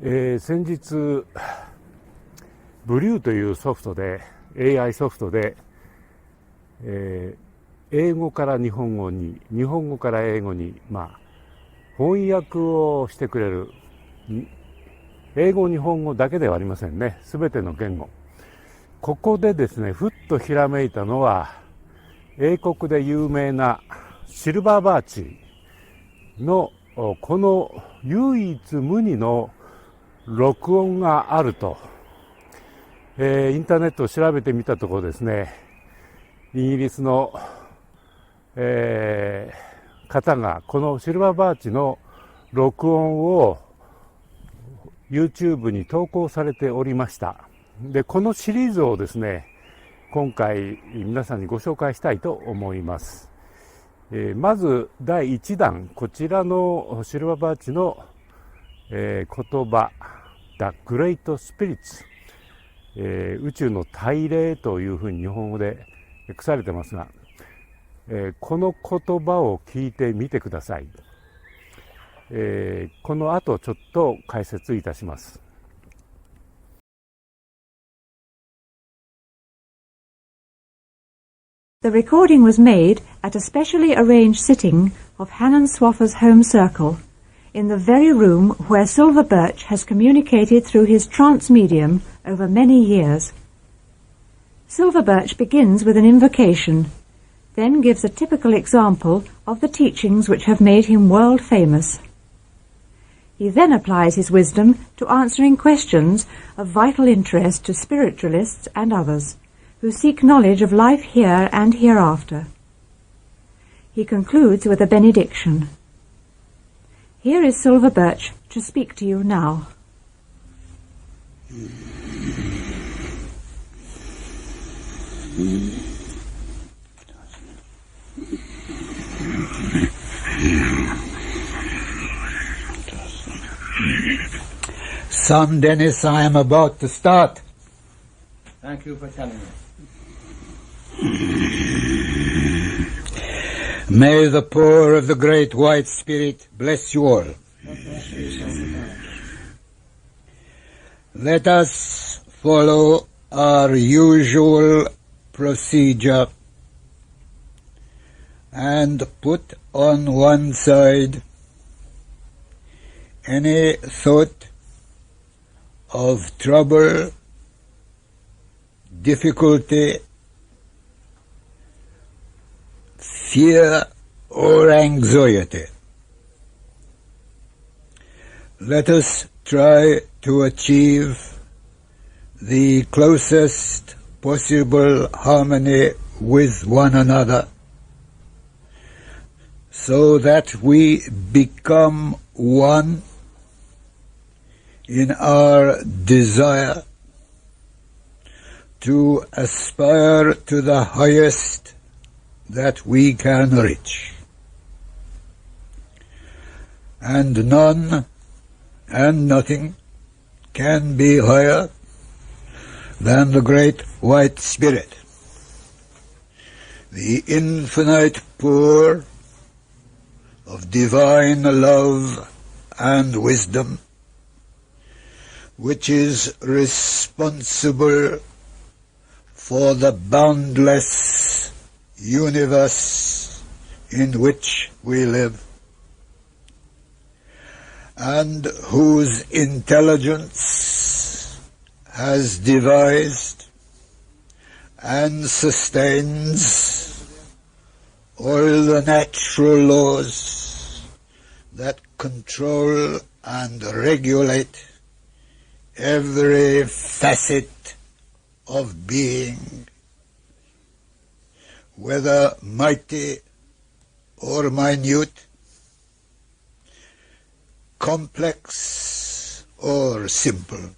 先日Vrewというソフトで AI ソフトで、英語から日本語に、日本語から英語に、翻訳をしてくれる。英語日本語だけではありませんね。すべての言語。ここでですね、ふっとひらめいたのは、英国で有名なシルバーバーチのこの唯一無二の録音があると、インターネットを調べてみたところですね、イギリスの、方がこのシルバーバーチの録音を YouTube に投稿されておりました。で、このシリーズをですね、今回皆さんにご紹介したいと思います。まず第1弾、こちらのシルバーバーチの、言葉 The Great Spirits、宇宙の大霊というふうに日本語で訳されてますが、この言葉を聞いてみてください。この後ちょっと解説いたします。The recording was made at a specially arranged sitting of Hanan Swaffer's home circle, in the very room where Silver Birch has communicated through his trance medium over many years. Silver Birch begins with an invocation, then gives a typical example of the teachings which have made him world famous. He then applies his wisdom to answering questions of vital interest to spiritualists and others, who seek knowledge of life here and hereafter. He concludes with a benediction. Here is Silver Birch to speak to you now. Son Dennis, I am about to start. Thank you for telling me. May the power of the Great White Spirit bless you all. Let us follow our usual procedure and put on one side any thought of trouble, difficulty, fear or anxiety. Let us try to achieve the closest possible harmony with one another, so that we become one in our desire to aspire to the highest that we can reach. And none and nothing can be higher than the Great White Spirit, the infinite power of divine love and wisdom, which is responsible for the boundless universe in which we live, and whose intelligence has devised and sustains all the natural laws that control and regulate every facet of being, whether mighty or minute, complex or simple.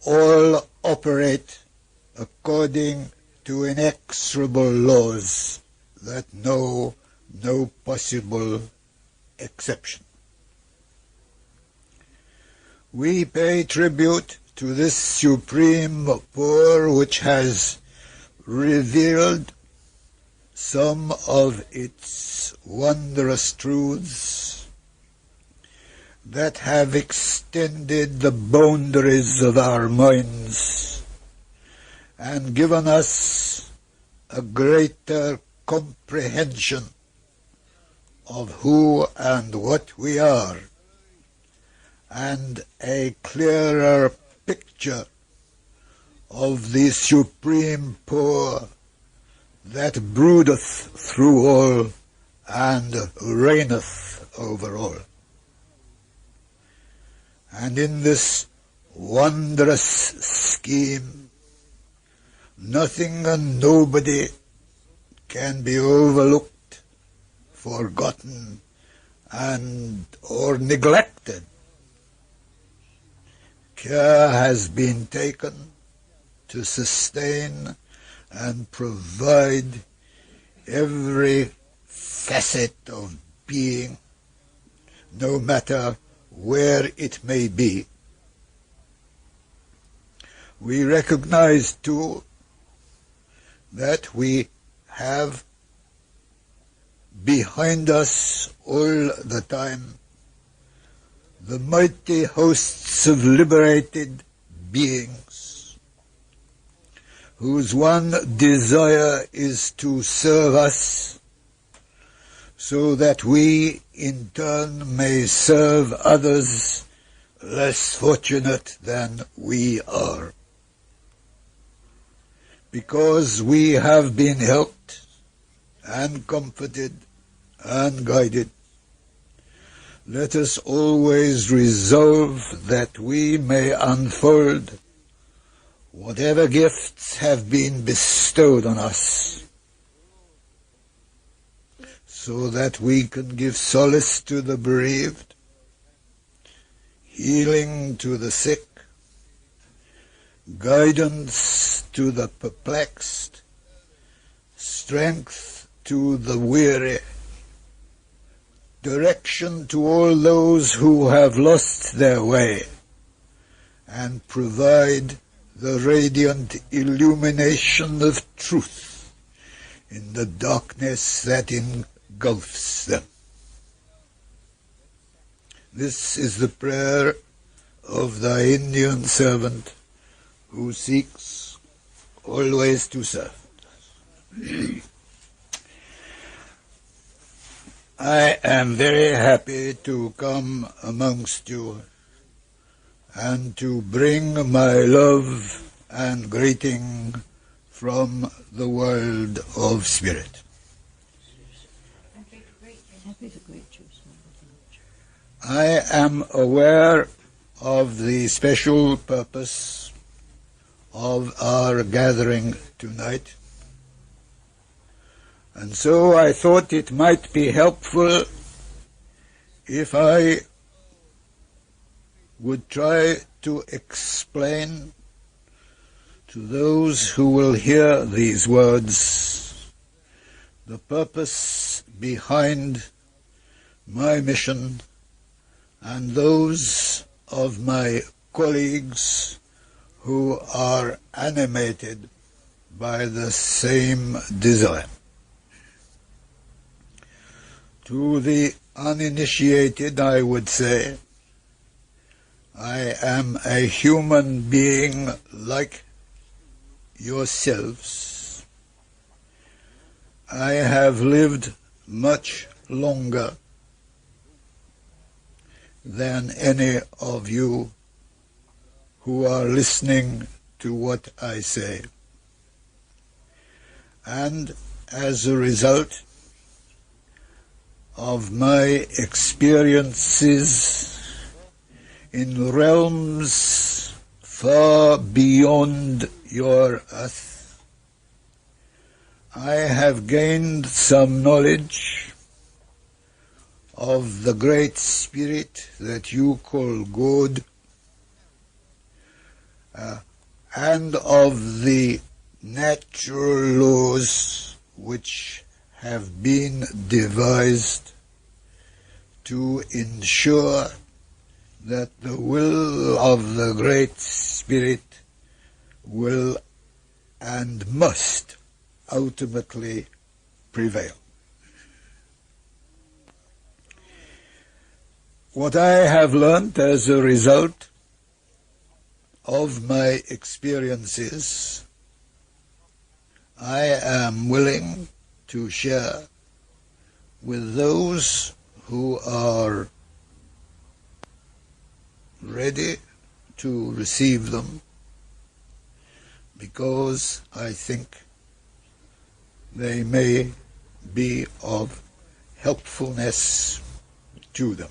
All operate according to inexorable laws that know no possible exception. We pay tribute to this supreme power which has revealed some of its wondrous truths, that have extended the boundaries of our minds and given us a greater comprehension of who and what we are, and a clearer picture of the supreme power that broodeth through all and reigneth over all. And in this wondrous scheme, nothing and nobody can be overlooked, forgotten, or neglected. Care has been taken to sustain and provide every facet of being, no matter where it may be. We recognize, too, that we have behind us all the time the mighty hosts of liberated beings, whose one desire is to serve us, so that we in turn may serve others less fortunate than we are. Because we have been helped and comforted and guided, let us always resolve that we may unfold whatever gifts have been bestowed on us, so that we can give solace to the bereaved, healing to the sick, guidance to the perplexed, strength to the weary, direction to all those who have lost their way, and provide the radiant illumination of truth in the darkness that engulfs them. This is the prayer of thy Indian servant who seeks always to serve. I am very happy to come amongst you and to bring my love and greeting from the world of spirit. I am aware of the special purpose of our gathering tonight, and so I thought it might be helpful if I would try to explain to those who will hear these words the purpose behind my mission and those of my colleagues who are animated by the same desire. To the uninitiated, I would say, I am a human being like yourselves. I have lived much longer than any of you who are listening to what I say. And as a result of my experiences in realms far beyond your earth, I have gained some knowledge of the great spirit that you call God, and of the natural laws which have been devised to ensure that the will of the Great Spirit will and must ultimately prevail. What I have learned as a result of my experiences, I am willing to share with those who are ready to receive them, because I think they may be of helpfulness to them.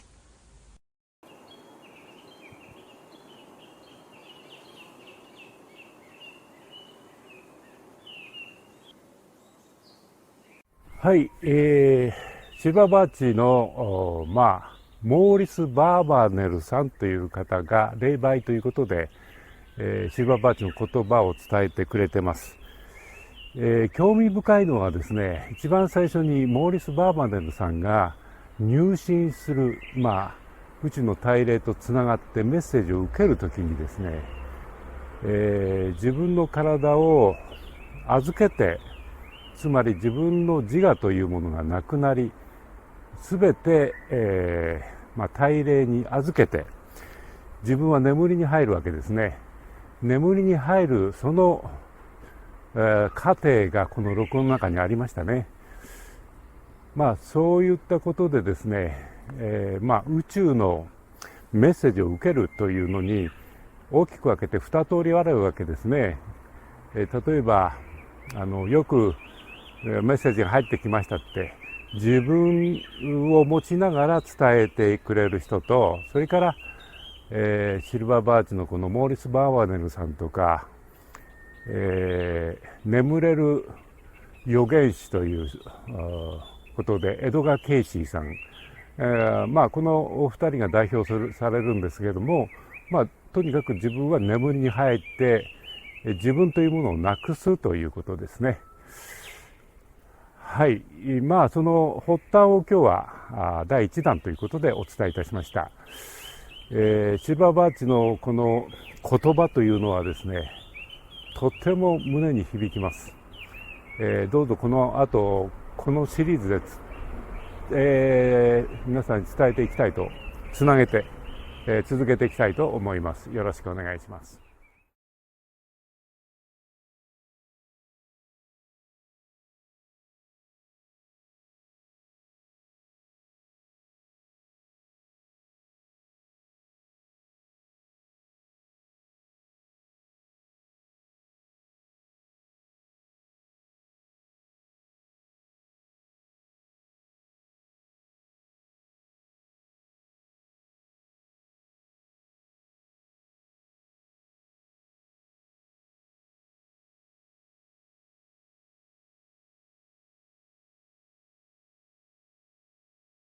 はい、シルバーバーチのモーリス・バーバネルさんという方が霊媒ということで、シルバーバーチの言葉を伝えてくれてます。興味深いのはですね、一番最初にモーリス・バーバネルさんが入信する、宇宙の大霊とつながってメッセージを受けるときにですね、自分の体を預けて、つまり自分の自我というものがなくなり、すべて、大霊に預けて、自分は眠りに入るわけですね。眠りに入るその、過程がこの録音の中にありましたね。そういったことでですね、宇宙のメッセージを受けるというのに大きく分けて2通りあるわけですね。例えばよくメッセージが入ってきましたって自分を持ちながら伝えてくれる人と、それから、シルバーバーチのこのモーリス・バーバネルさんとか、眠れる預言師ということでエドガー・ケイシーさん、このお二人が代表されるんですけれども、とにかく自分は眠りに入って自分というものをなくすということですね。はい、その発端を今日は第1弾ということでお伝えいたしました。シルバーバーチのこの言葉というのはですね、とても胸に響きます。どうぞこの後このシリーズで、皆さんに伝えていきたいと、つなげて、続けていきたいと思います。よろしくお願いします。